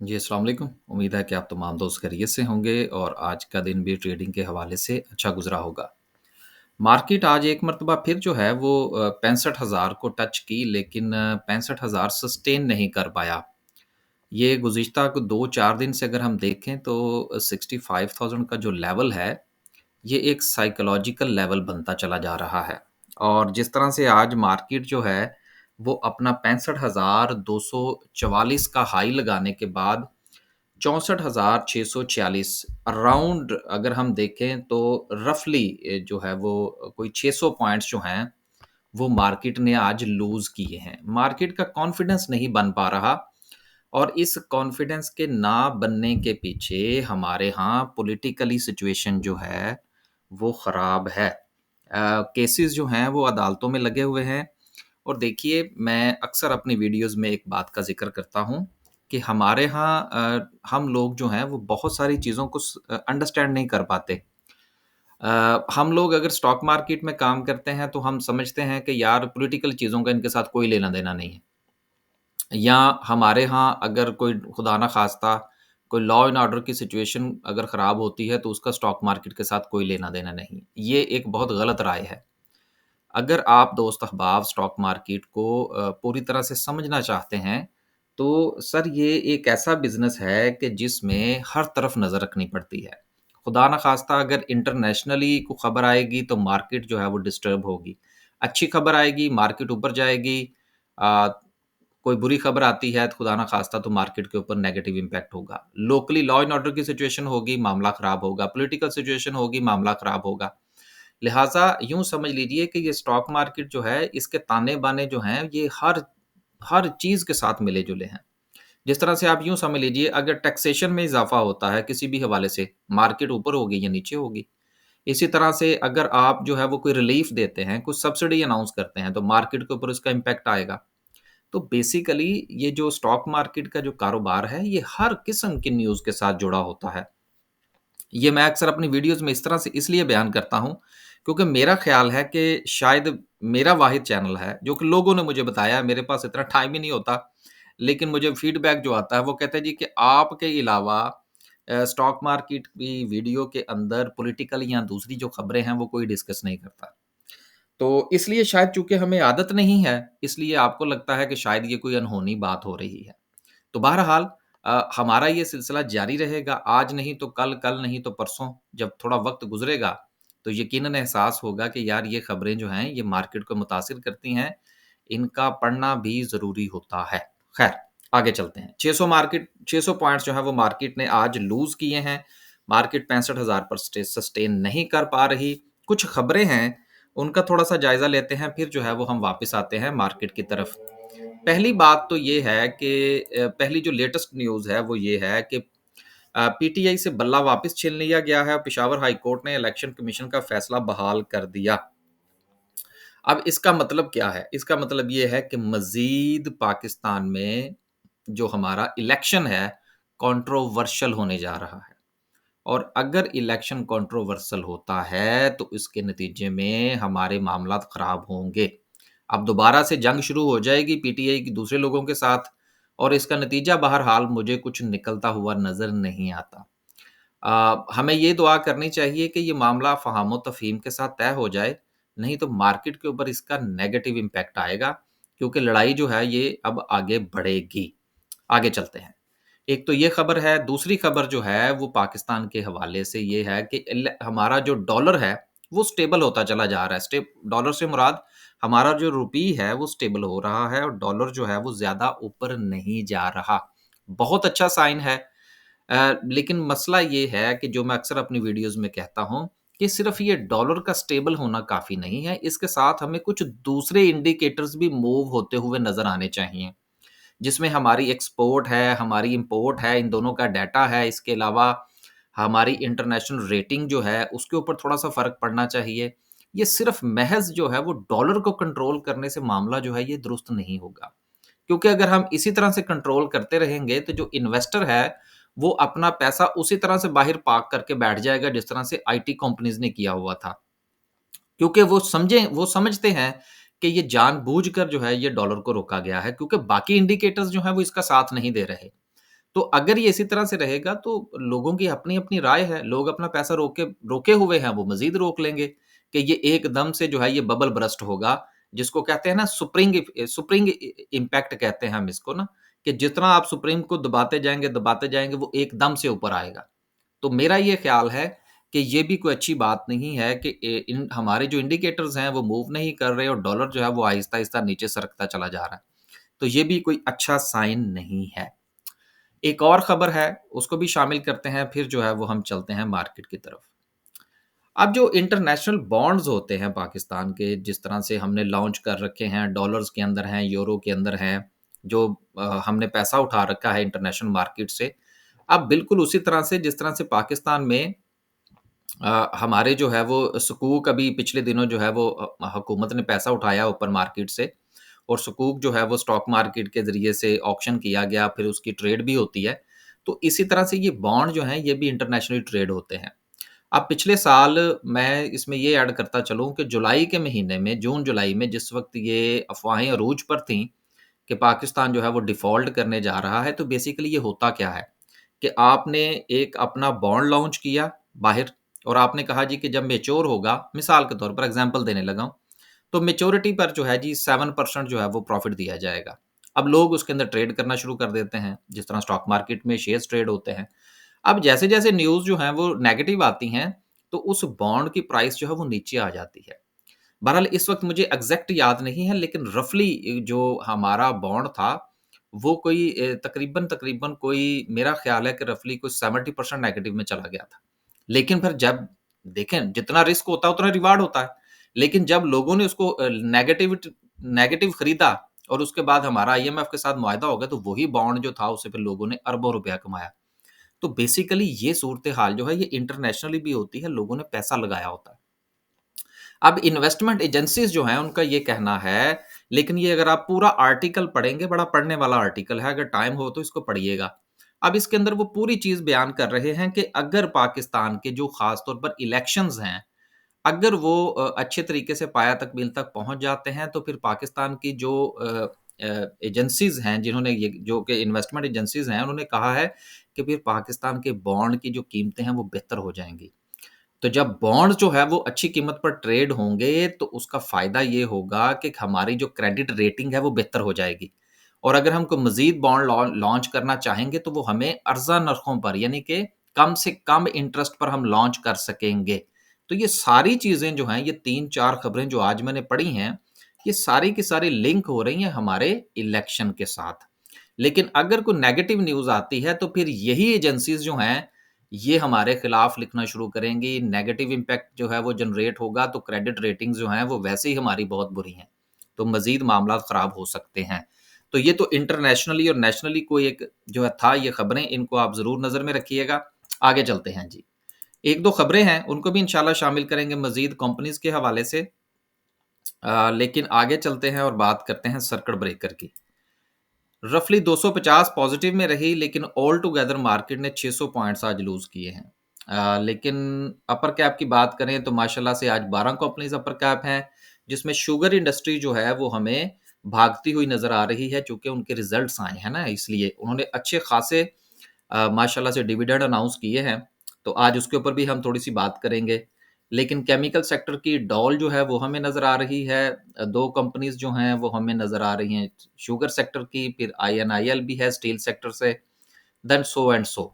जी, अस्सलाम वालेकुम। उम्मीद है कि आप तमाम दोस्त खैरियत से होंगे और आज का दिन भी ट्रेडिंग के हवाले से अच्छा गुज़रा होगा। मार्केट आज एक मर्तबा फिर जो है वो 65,000 को टच की लेकिन 65,000 सस्टेन नहीं कर पाया। ये गुज़िश्ता को 2-4 दिन से अगर हम देखें तो 65,000 का जो लेवल है, ये एक साइकोलॉजिकल लेवल बनता चला जा रहा है। और जिस तरह से आज मार्केट जो है, वो अपना 65,244 का हाई लगाने के बाद 64,646 अराउंड अगर हम देखें तो रफ़ली जो है वो कोई 600 पॉइंट्स जो हैं, वो मार्केट ने आज लूज़ किए हैं। मार्केट का कॉन्फिडेंस नहीं बन पा रहा और इस कॉन्फिडेंस के ना बनने के पीछे हमारे यहाँ पॉलिटिकली सिचुएशन जो है, वो ख़राब है। केसेज़ जो हैं वो अदालतों में लगे हुए हैं और देखिए मैं अक्सर अपनी वीडियोज़ में एक बात का ज़िक्र करता हूँ कि हमारे यहाँ हम लोग जो हैं वो बहुत सारी चीज़ों को अंडरस्टैंड नहीं कर पाते। हम लोग अगर स्टॉक मार्केट में काम करते हैं तो हम समझते हैं कि यार पॉलिटिकल चीज़ों का इनके साथ कोई लेना-देना नहीं है। या हमारे यहाँ अगर कोई खुदा ना ख़ास्ता कोई लॉ एंड ऑर्डर की सिचुएशन अगर ख़राब होती है तो उसका स्टॉक मार्केट के साथ कोई लेना-देना नहीं। ये एक बहुत गलत राय है। अगर आप दोस्त अहबाब स्टॉक मार्केट को पूरी तरह से समझना चाहते हैं, तो सर ये एक ऐसा बिज़नेस है कि जिसमें हर तरफ नज़र रखनी पड़ती है। खुदा ना ख़ास्ता अगर इंटरनेशनली को खबर आएगी तो मार्केट जो है वो डिस्टर्ब होगी। अच्छी खबर आएगी, मार्केट ऊपर जाएगी। अ, कोई बुरी खबर आती है तो खुदा ना ख़ास्ता तो मार्केट के ऊपर नेगेटिव इम्पैक्ट होगा। लोकली लॉ एंड ऑर्डर की सिचुएशन होगी, मामला ख़राब होगा। पॉलिटिकल सिचुएशन होगी, मामला ख़राब होगा। लिहाज़ा यूँ समझ लीजिए कि ये स्टॉक मार्केट जो है, इसके ताने-बाने जो हैं, ये हर हर चीज़ के साथ मिले-जुले हैं। जिस तरह से आप यूँ समझ लीजिए अगर टैक्सेशन में इज़ाफ़ा होता है किसी भी हवाले से, मार्केट ऊपर होगी या नीचे होगी। इसी तरह से अगर आप जो है वो कोई रिलीफ़ देते हैं, कुछ सब्सिडी अनाउंस करते हैं, तो मार्केट के ऊपर उसका इम्पैक्ट आएगा। तो बेसिकली ये जो स्टॉक मार्केट का जो कारोबार है, ये हर किस्म की न्यूज़ के साथ जुड़ा होता है। ये मैं अक्सर अपनी वीडियोज़ में इस तरह से इसलिए बयान करता हूँ, क्योंकि मेरा ख़्याल है कि शायद मेरा वाहिद चैनल है, जो कि लोगों ने मुझे बताया, मेरे पास इतना टाइम ही नहीं होता। लेकिन मुझे फ़ीडबैक जो आता है, वो कहते हैं जी कि आपके अलावा स्टॉक मार्केट की वीडियो के अंदर पॉलिटिकल या दूसरी जो ख़बरें हैं, वो कोई डिस्कस नहीं करता। तो इसलिए शायद चूँकि हमें आदत नहीं है, इसलिए आपको लगता है कि शायद ये कोई अनहोनी बात हो रही है। तो बहरहाल हमारा ये सिलसिला जारी रहेगा, आज नहीं तो कल, कल नहीं तो परसों, जब थोड़ा वक़्त गुज़रेगा, तो यकीनन एहसास होगा कि यार ये खबरें जो हैं, ये मार्केट को मुतासिर करती हैं, इनका पढ़ना भी ज़रूरी होता है। ख़ैर, आगे चलते हैं। 600 पॉइंट्स जो हैं वो मार्केट ने आज लूज़ किए हैं, मार्केट 65,000 पर सस्टेन नहीं कर पा रही। कुछ खबरें हैं, उनका थोड़ा-सा जायज़ा लेते हैं, फिर जो है वो हम वापस आते हैं मार्केट की तरफ। पहली बात तो ये है कि पहली जो लेटेस्ट न्यूज़ है वो ये है कि पीटीआई से बल्ला वापस छीन लिया गया है। पेशावर हाई कोर्ट ने इलेक्शन कमीशन का फैसला बहाल कर दिया। अब इसका मतलब क्या है? इसका मतलब ये है कि मज़ीद पाकिस्तान में जो हमारा इलेक्शन है, कंट्रोवर्शियल होने जा रहा है। और अगर इलेक्शन कंट्रोवर्शियल होता है, तो इसके नतीजे में हमारे मामलात ख़राब होंगे। अब दोबारा से जंग शुरू हो जाएगी पीटीआई की दूसरे लोगों के साथ और इसका नतीजा बहरहाल मुझे कुछ निकलता हुआ नज़र नहीं आता। हमें ये दुआ करनी चाहिए कि ये मामला फ़हाम व तफ़हीम के साथ तय हो जाए, नहीं तो मार्केट के ऊपर इसका नेगेटिव इम्पैक्ट आएगा, क्योंकि लड़ाई जो है ये अब आगे बढ़ेगी। आगे चलते हैं। एक तो ये खबर है, दूसरी खबर जो है वो पाकिस्तान के हवाले से ये है कि हमारा जो डॉलर है, वो स्टेबल होता चला जा रहा है। डॉलर से मुराद हमारा जो रुपी है वो स्टेबल हो रहा है और डॉलर जो है वो ज़्यादा ऊपर नहीं जा रहा। बहुत अच्छा साइन है। लेकिन मसला ये है कि जो मैं अक्सर अपनी वीडियोज़ में कहता हूँ कि सिर्फ़ ये डॉलर का स्टेबल होना काफ़ी नहीं है, इसके साथ हमें कुछ दूसरे इंडिकेटर्स भी मूव होते हुए नज़र आने चाहिए। जिसमें हमारी एक्सपोर्ट है, हमारी इम्पोर्ट है, इन दोनों का डाटा है। इसके अलावा हमारी इंटरनेशनल रेटिंग जो है, उसके ऊपर थोड़ा-सा फ़र्क पड़ना चाहिए। ये सिर्फ़ महज़ जो है वो डॉलर को कंट्रोल करने से मामला जो है ये दुरुस्त नहीं होगा। क्योंकि अगर हम इसी तरह से कंट्रोल करते रहेंगे तो जो इन्वेस्टर है, वो अपना पैसा उसी तरह से बाहर पार्क करके बैठ जाएगा जिस तरह से आईटी कंपनीज़ ने किया हुआ था। क्योंकि वो समझते हैं कि ये जानबूझकर जो है ये डॉलर को रोका गया है क्योंकि बाकी इंडिकेटर्स जो हैं वो इसका साथ नहीं दे रहे। तो अगर ये इसी तरह से रहेगा तो लोगों की अपनी-अपनी राय है, लोग अपना पैसा रोके रोके हुए हैं, वो मज़ीद रोक लेंगे कि ये एकदम से जो है ये बबल बर्स्ट होगा, जिसको कहते हैं ना सुप्रिंग इम्पैक्ट कहते हैं हम इसको ना, कि जितना आप सुप्रीम को दबाते जाएँगे, वो एकदम से ऊपर आएगा। तो मेरा ये ख़्याल है कि ये भी कोई अच्छी बात नहीं है कि इन हमारे जो इंडिकेटर्स हैं, वो मूव नहीं कर रहे और डॉलर जो है वो आहिस्ता-आहिस्ता नीचे सरकता चला जा रहा है। तो ये भी कोई अच्छा साइन नहीं है। एक और खबर है, उसको भी शामिल करते हैं, फिर जो है वो हम चलते हैं मार्केट की तरफ। अब जो इंटरनेशनल बॉन्ड्स होते हैं पाकिस्तान के, जिस तरह से हमने लॉन्च कर रखे हैं, डॉलर्स के अंदर हैं, यूरो के अंदर हैं, जो हमने पैसा उठा रखा है इंटरनेशनल मार्केट से, अब बिल्कुल उसी तरह से जिस तरह से पाकिस्तान में हमारे जो है वो सुकूक अभी पिछले दिनों जो है वो हुकूमत ने पैसा उठाया ओपन मार्केट से और सुकूक जो है वो स्टॉक मार्केट के ज़रिए से ऑक्शन किया गया, फिर उसकी ट्रेड भी होती है। तो इसी तरह से ये बॉन्ड जो हैं, ये भी इंटरनेशनली ट्रेड होते हैं। अब पिछले साल मैं इसमें ये ऐड करता चलूँ कि जुलाई के महीने में, जून-जुलाई में जिस वक़्त ये अफ़वाहें अरूज पर थीं कि पाकिस्तान जो है वो डिफ़ॉल्ट करने जा रहा है, तो बेसिकली ये होता क्या है कि आपने एक अपना बॉन्ड लॉन्च किया बाहर और आपने कहा जी कि जब मैच्योर होगा, मिसाल के तौर पर एग्ज़ाम्पल देने लगा हूँ, तो मैच्योरिटी पर जो है जी 7% जो है वो प्रॉफ़िट दिया जाएगा। अब लोग उसके अंदर ट्रेड करना शुरू कर देते हैं, जिस तरह स्टॉक मार्केट में शेयर्स ट्रेड होते हैं। अब जैसे-जैसे न्यूज़ जो हैं वो नेगेटिव आती हैं, तो उस बॉन्ड की प्राइस जो है वो नीचे आ जाती है। बहरहाल इस वक़्त मुझे एग्ज़ैक्ट याद नहीं है लेकिन रफ़ली जो हमारा बॉन्ड था, वो कोई तकरीबन कोई मेरा ख़्याल है कि रफ़ली कोई 70% नेगेटिव में चला गया था। लेकिन फिर जब देखें जितना रिस्क होता है उतना रिवार्ड होता है। लेकिन जब लोगों ने उसको नेगेटिव खरीदा और उसके बाद हमारा आईएमएफ के साथ मुआहदा हो गया तो वही बॉन्ड जो था उससे फिर लोगों ने अरबों रुपया कमाया। तो बेसिकली ये सूरत-ए-हाल जो है ये इंटरनेशनली भी होती है, लोगों ने पैसा लगाया होता है। अब इन्वेस्टमेंट एजेंसीज़ जो हैं उनका ये कहना है, लेकिन ये अगर आप पूरा आर्टिकल पढ़ेंगे, बड़ा पढ़ने वाला आर्टिकल है, अगर टाइम हो तो इसको पढ़िएगा। अब इसके अंदर वो पूरी चीज़ बयान कर रहे हैं कि अगर पाकिस्तान के जो ख़ास तौर पर इलेक्शंस हैं, अगर वो अच्छे तरीके से पाया तकमील तक पहुँच जाते हैं, तो फिर पाकिस्तान की जो एजेंसीज़ हैं, जिन्होंने ये जो कि इन्वेस्टमेंट एजेंसीज़ हैं, उन्होंने कहा है कि फिर पाकिस्तान के बॉन्ड की जो कीमतें हैं, वो बेहतर हो जाएँगी। तो जब बॉन्ड जो है वो अच्छी कीमत पर ट्रेड होंगे, तो उसका फ़ायदा ये होगा कि हमारी जो क्रेडिट रेटिंग है वो बेहतर हो जाएगी। और अगर हम कोई मज़ीद बॉन्ड लॉन्च करना चाहेंगे तो वो हमें अर्ज़ा नरख़ों पर यानी कि कम से कम इंटरेस्ट पर हम लॉन्च कर सकेंगे। तो ये सारी चीज़ें जो हैं, ये 3-4 खबरें जो आज मैंने पढ़ी हैं, ये सारी की सारी लिंक हो रही हैं हमारे इलेक्शन के साथ। लेकिन अगर कोई नेगेटिव न्यूज़ आती है तो फिर यही एजेंसीज़ जो हैं, ये हमारे खिलाफ लिखना शुरू करेंगी, नेगेटिव इम्पैक्ट जो है वो जनरेट होगा, तो क्रेडिट रेटिंग्स जो हैं वो वैसे ही हमारी बहुत बुरी हैं। तो मज़ीद मामलात ख़राब हो सकते हैं। तो ये तो इंटरनेशनली और नेशनली कोई एक जो है था ये खबरें, इनको आप ज़रूर नज़र में रखिएगा। आगे चलते हैं जी। 1-2 खबरें हैं, उनको भी इंशाल्लाह शामिल करेंगे मज़ीद कंपनीज़ के हवाले से। लेकिन आगे चलते हैं और बात करते हैं सर्किट ब्रेकर की। रफली 250 पॉजिटिव में रही लेकिन ऑल टुगेदर मार्केट ने 600 पॉइंट्स आज लूज़ किए हैं। लेकिन अपर कैप की बात करें तो माशाल्लाह से आज 12 कंपनीज़ अपर कैप हैं, जिसमें शुगर इंडस्ट्री जो है वो हमें भागती हुई नज़र आ रही है चूँकि उनके रिज़ल्ट्स आए हैं ना इसलिए। उन्होंने अच्छे खासे माशाल्लाह से डिविडेंड अनाउंस किए हैं, तो आज उसके ऊपर भी हम थोड़ी-सी बात करेंगे। लेकिन केमिकल सेक्टर की डॉल जो है वो हमें नज़र आ रही है। 2 कंपनीज़ जो हैं वो हमें नज़र आ रही हैं, शुगर सेक्टर की, फिर आईएनआईएल भी है स्टील सेक्टर से, देन सो एंड सो।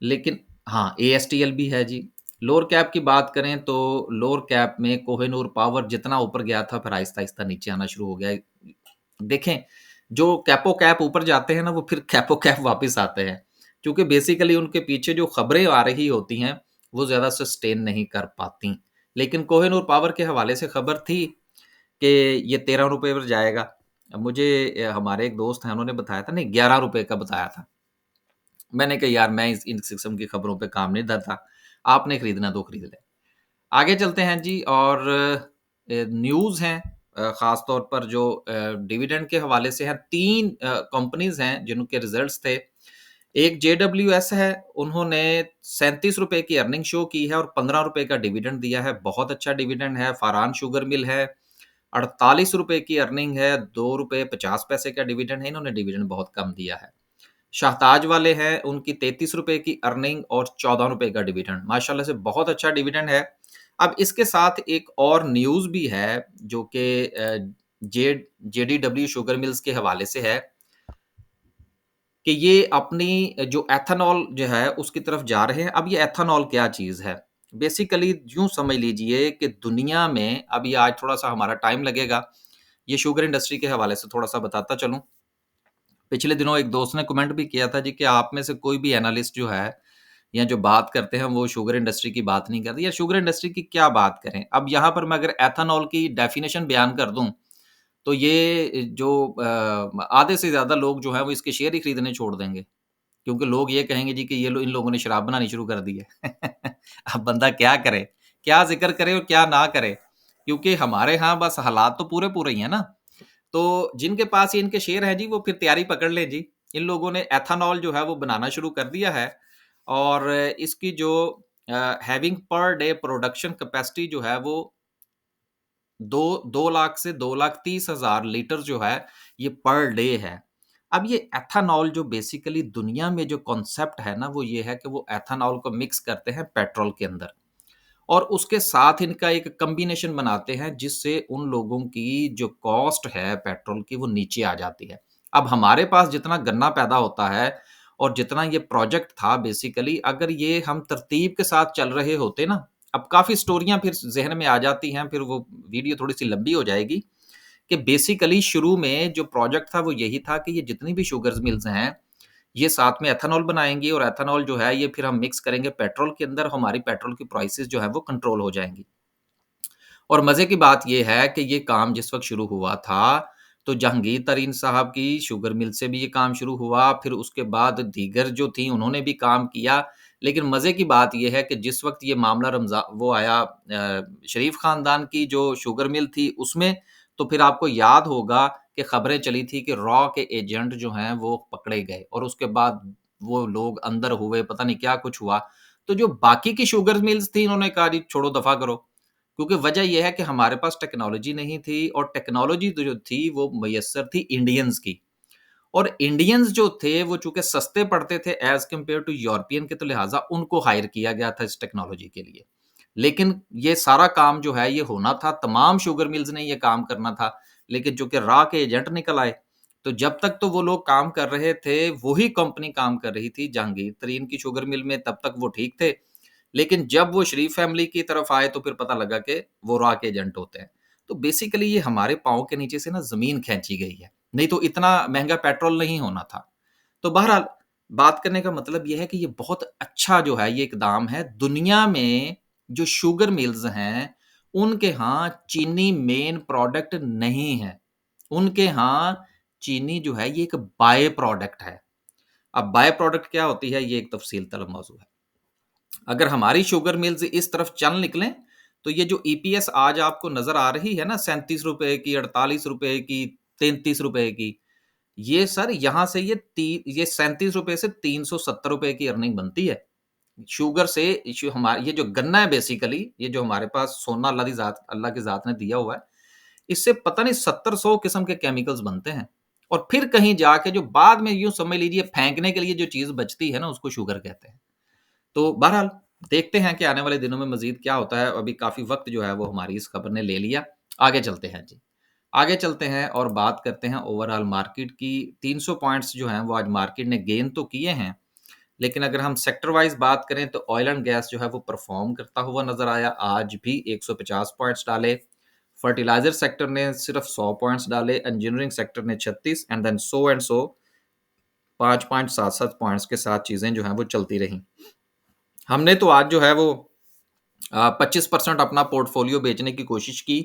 लेकिन हाँ, एएसटीएल भी है जी। लोअर कैप की बात करें तो लोअर कैप में कोहिनूर पावर जितना ऊपर गया था फिर आहिस्ता-आहिस्ता नीचे आना शुरू हो गया है। देखें, जो कैपो कैप ऊपर जाते हैं ना वो फिर कैपो कैप वापस आते हैं। क्योंकि बेसिकली उनके पीछे जो खबरें आ रही होती हैं, वो ज़्यादा सस्टेन नहीं कर पाती। लेकिन कोहिनूर पावर के हवाले से खबर थी कि ये ₹13 पर जाएगा। अब मुझे हमारे एक दोस्त हैं उन्होंने बताया था नहीं ₹11 का बताया था। मैंने कहा यार मैं इस इन किस्म की खबरों पे काम नहीं धरता। आपने खरीदना तो खरीद लें। आगे चलते हैं जी और न्यूज़ हैं ख़ास तौर पर जो डिविडेंड के हवाले से हैं 3 कंपनीज़ हैं जिनके रिज़ल्ट्स थे। एक जेडब्ल्यूएस है, उन्होंने ₹37 की अर्निंग शो की है और ₹15 का डिविडेंड दिया है, बहुत अच्छा डिविडेंड है। फारान शुगर मिल है, ₹48 की अर्निंग है, ₹2.50 का डिविडेंड है, इन्होंने डिविडेंड बहुत कम दिया है। शाहताज वाले हैं, उनकी ₹33 की अर्निंग और ₹14 का डिविडेंड, माशाल्लाह से बहुत अच्छा डिविडेंड है। अब इसके साथ एक और न्यूज़ भी है जो कि जेडीडब्ल्यू शुगर मिल्स के हवाले से है कि ये अपनी जो एथेनॉल जो है उसकी तरफ जा रहे हैं। अब ये एथेनॉल क्या चीज़ है? बेसिकली यूँ समझ लीजिए कि दुनिया में अभी आज थोड़ा-सा हमारा टाइम लगेगा, ये शुगर इंडस्ट्री के हवाले से थोड़ा-सा बताता चलूँ। पिछले दिनों एक दोस्त ने कमेंट भी किया था जी कि आप में से कोई भी एनालिस्ट जो है या जो बात करते हैं वो शुगर इंडस्ट्री की बात नहीं करते या शुगर इंडस्ट्री की क्या बात करें। अब यहाँ पर मैं अगर एथेनॉल की डेफिनिशन बयान कर दूँ, तो ये जो आधे से ज़्यादा लोग जो हैं वो इसके शेयर ही खरीदने छोड़ देंगे। क्योंकि लोग ये कहेंगे जी कि ये इन लोगों ने शराब बनानी शुरू कर दी है। अब बंदा क्या करे? क्या ज़िक्र करे और क्या ना करे? क्योंकि हमारे यहाँ बस हालात तो पूरे-पूरे ही हैं ना। तो जिनके पास ये इनके शेयर हैं जी, वो फिर तैयारी पकड़ लें जी। इन लोगों ने एथेनॉल जो है वो बनाना शुरू कर दिया है और इसकी जो having per day production capacity जो है वो 2 लाख से 2,30,000 लीटर जो है, ये पर डे है। अब ये एथेनॉल जो बेसिकली दुनिया में जो कॉन्सेप्ट है ना, वो ये है कि वो एथेनॉल को मिक्स करते हैं पेट्रोल के अंदर। और उसके साथ इनका एक कॉम्बिनेशन बनाते हैं जिससे उन लोगों की जो कॉस्ट है पेट्रोल की वो नीचे आ जाती है। अब हमारे पास जितना गन्ना पैदा होता है और जितना ये प्रोजेक्ट था बेसिकली अगर ये हम तरतीब के साथ चल रहे होते ना, अब काफ़ी स्टोरियाँ फिर ज़हन में आ जाती हैं, फिर वो वीडियो थोड़ी-सी लंबी हो जाएगी कि बेसिकली शुरू में जो प्रोजेक्ट था वो यही था कि ये जितनी भी शुगर्स मिल्स हैं, ये साथ में एथेनॉल बनाएँगी और एथेनॉल जो है ये फिर हम मिक्स करेंगे पेट्रोल के अंदर, हमारी पेट्रोल की प्राइसेज़ जो है वो कंट्रोल हो जाएँगी। और मज़े की बात ये है कि ये काम जिस वक़्त शुरू हुआ था, तो जहांगीर तरीन साहब की शुगर मिल से भी ये काम शुरू हुआ, फिर उसके बाद दीगर जो थी उन्होंने भी काम किया। लेकिन मज़े की बात ये है कि जिस वक़्त ये मामला वो आया शरीफ ख़ानदान की जो शुगर मिल थी उसमें, तो फिर आपको याद होगा कि खबरें चली थी कि रॉ के एजेंट जो हैं वो पकड़े गए और उसके बाद वो लोग अंदर हुए, पता नहीं क्या कुछ हुआ। तो जो बाकी की शुगर मिल्स थी इन्होंने कहा जी छोड़ो दफ़ा करो। क्योंकि वजह ये है कि हमारे पास टेक्नोलॉजी नहीं थी और टेक्नोलॉजी जो थी वो मुयस्सर थी इंडियंस की और इंडियंस जो थे वो चूँकि सस्ते पड़ते थे एज़ कम्पेयर टू यूरोपियन के तो लिहाज़ा उनको हायर किया गया था इस टेक्नोलॉजी के लिए। लेकिन ये सारा काम जो है ये होना था, तमाम शुगर मिल्स ने ये काम करना था, लेकिन चूँकि रॉ के एजेंट निकल आए, तो जब तक तो वो लोग काम कर रहे थे, वही कंपनी काम कर रही थी जहांगीर तरीन की शुगर मिल में तब तक वो ठीक थे। लेकिन जब वो शरीफ फैमिली की तरफ आए तो फिर पता लगा कि वो रॉ के एजेंट होते हैं। तो बेसिकली ये हमारे पाँव के नीचे से ना ज़मीन खींची गई है, नहीं तो इतना महँगा पेट्रोल नहीं होना था। तो बहरहाल बात करने का मतलब ये है कि ये बहुत अच्छा जो है ये इकदाम है। दुनिया में जो शुगर मिल्स हैं, उनके यहाँ चीनी मेन प्रोडक्ट नहीं है। उनके यहाँ चीनी जो है ये एक बाय प्रोडक्ट है। अब बाय प्रोडक्ट क्या होती है ये एक तफ़सील तलब मौज़ू है। अगर हमारी शुगर मिल्स इस तरफ चल निकलें, तो ये जो ईपीएस आज आपको नज़र आ रही है ना ₹37 की, ₹48 की, ₹33 की, ये सर यहाँ से ये ₹37 से ₹370 की अर्निंग बनती है। शुगर से ये जो गन्ना है बेसिकली, ये जो हमारे पास सोना अल्लाह की ज़ात ने दिया हुआ है, इससे पता नहीं 70-100 किस्म के केमिकल्स बनते हैं। और फिर कहीं जाके जो बाद में यूँ समझ लीजिए फेंकने के लिए जो चीज़ बचती है ना, उसको शुगर कहते हैं। तो बहरहाल देखते हैं कि आने वाले दिनों में मज़ीद क्या होता है। अभी काफ़ी वक़्त जो है वो हमारी इस खबर ने ले लिया। आगे चलते हैं जी। आगे चलते हैं और बात करते हैं ओवरऑल मार्केट की। 300 पॉइंट्स जो हैं वो आज मार्केट ने गेन तो किए हैं, लेकिन अगर हम सेक्टर वाइज़ बात करें तो ऑयल एंड गैस जो है वो परफ़ॉर्म करता हुआ नज़र आया। आज भी 150 पॉइंट्स डाले। फर्टिलाइज़र सेक्टर ने सिर्फ़ 100 पॉइंट्स डाले, इंजीनियरिंग सेक्टर ने 36 एंड सो 5.77 पॉइंट्स के साथ चीज़ें जो हैं वो चलती रहीं। हमने तो आज जो है वो 25% अपना पोर्टफोलियो बेचने की कोशिश की,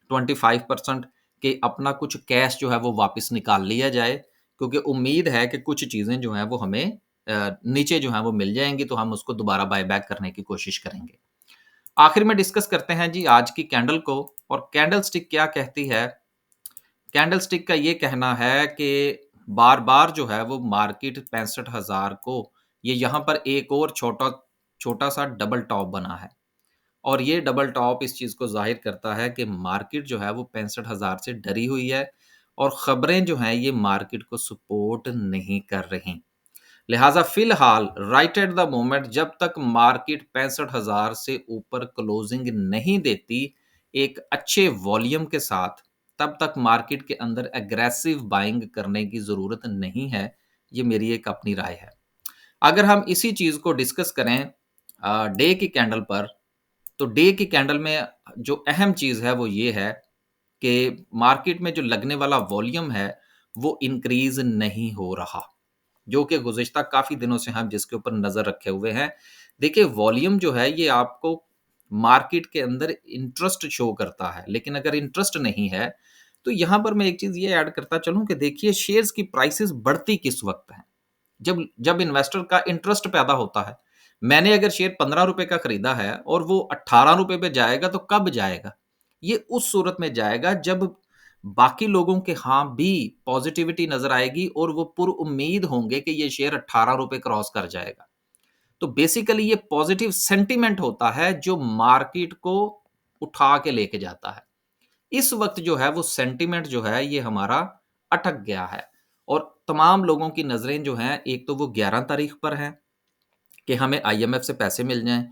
25% के अपना कुछ कैश जो है वो वापस निकाल लिया जाए, क्योंकि उम्मीद है कि कुछ चीज़ें जो हैं वो हमें नीचे जो हैं वो मिल जाएँगी, तो हम उसको दोबारा बायबैक करने की कोशिश करेंगे। आखिर में डिस्कस करते हैं जी आज की कैंडल को और कैंडल स्टिक क्या कहती है। कैंडल स्टिक का ये कहना है कि बार-बार जो है वो मार्केट 65,000 को ये यहाँ पर एक और छोटा-सा डबल टॉप बना है। और ये डबल टॉप इस चीज़ को ज़ाहिर करता है कि मार्केट जो है वो 65,000 से डरी हुई है और ख़बरें जो हैं ये मार्केट को सपोर्ट नहीं कर रहीं। लिहाज़ा फ़िलहाल राइट एट द मोमेंट जब तक मार्केट 65,000 से ऊपर क्लोजिंग नहीं देती, एक अच्छे वॉल्यूम के साथ, तब तक मार्केट के अंदर एग्रेसिव बाइंग करने की ज़रूरत नहीं है। ये मेरी एक अपनी राय है। अगर हम इसी चीज़ को डिस्कस करें डे की कैंडल पर, तो डे की कैंडल में जो अहम चीज़ है वो ये है कि मार्केट में जो लगने वाला वॉल्यूम है, वो इंक्रीज़ नहीं हो रहा। जो कि गुज़िश्ता काफ़ी दिनों से हम जिसके ऊपर नज़र रखे हुए हैं। देखिए वॉल्यूम जो है ये आपको मार्केट के अंदर इंटरेस्ट शो करता है, लेकिन अगर इंटरेस्ट नहीं है, तो यहाँ पर मैं एक चीज़ ये ऐड करता चलूँ कि देखिए शेयर्स की प्राइसेज़ बढ़ती किस वक़्त हैं? जब जब इन्वेस्टर का इंटरेस्ट पैदा होता है। मैंने अगर शेयर ₹15 का खरीदा है और वो ₹18 पे जाएगा तो कब जाएगा? ये उस सूरत में जाएगा जब बाकी लोगों के यहाँ भी पॉज़िटिविटी नज़र आएगी और वो पुरउम्मीद होंगे कि ये शेयर ₹18 क्रॉस कर जाएगा। तो बेसिकली ये पॉज़िटिव सेंटिमेंट होता है जो मार्केट को उठा के लेके जाता है। इस वक़्त जो है वो सेंटिमेंट जो है ये हमारा अटक गया है और तमाम लोगों की नज़रें जो हैं एक तो वो 11 तारीख पर हैं कि हमें आईएमएफ से पैसे मिल जाएँ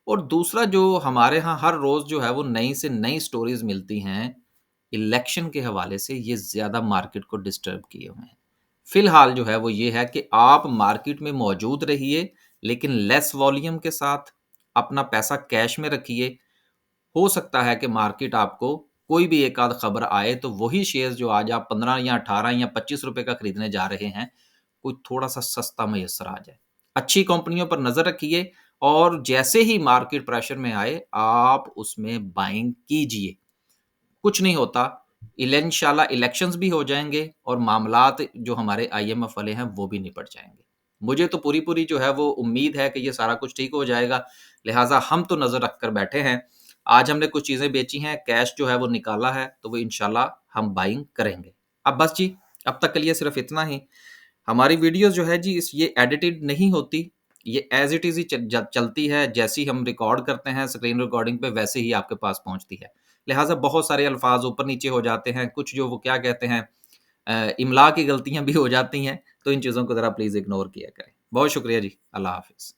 और दूसरा जो हमारे यहाँ हर रोज़ जो है वो नई से नई स्टोरीज़ मिलती हैं, इलेक्शन के हवाले से ये ज़्यादा मार्केट को डिस्टर्ब किए हुए हैं। फ़िलहाल जो है वो ये है कि आप मार्केट में मौजूद रहिए, लेकिन लेस वॉल्यूम के साथ, अपना पैसा कैश में रखिए। हो सकता है कि मार्केट आपको कोई भी एक आध खबर आए तो वही शेयर्स जो आज आप 15 या 18 या ₹25 का खरीदने जा रहे हैं, कोई थोड़ा-सा सस्ता मैसर आ जाए। अच्छी कंपनियों पर नज़र रखिए और जैसे ही मार्केट प्रेशर में आए, आप उसमें बाइंग कीजिए। कुछ नहीं होता, इंशाल्लाह इलेक्शंस भी हो जाएँगे और मामलात जो हमारे आईएमएफ वाले हैं, वो भी निपट जाएँगे। मुझे तो पूरी-पूरी जो है वो उम्मीद है कि ये सारा कुछ ठीक हो जाएगा, लिहाज़ा हम तो नज़र रख कर बैठे हैं। आज हमने कुछ चीज़ें बेची हैं, कैश जो है वो निकाला है, तो वो इंशाल्लाह हम बाइंग करेंगे। अब बस जी, अब तक के लिए सिर्फ़ इतना ही। हमारी वीडियोज़ जो है जी इस ये एडिटेड नहीं होती, ये एज़ इट इज़ ही चलती है, जैसी हम रिकॉर्ड करते हैं स्क्रीन रिकॉर्डिंग पे वैसे ही आपके पास पहुँचती है। लिहाज़ा बहुत सारे अल्फ़ाज़ ऊपर-नीचे हो जाते हैं, कुछ जो वो क्या कहते हैं इम्ला की गलतियाँ भी हो जाती हैं, तो इन चीज़ों को ज़रा प्लीज़ इग्नोर किया करें। बहुत शुक्रिया जी, अल्लाह हाफ़िज़।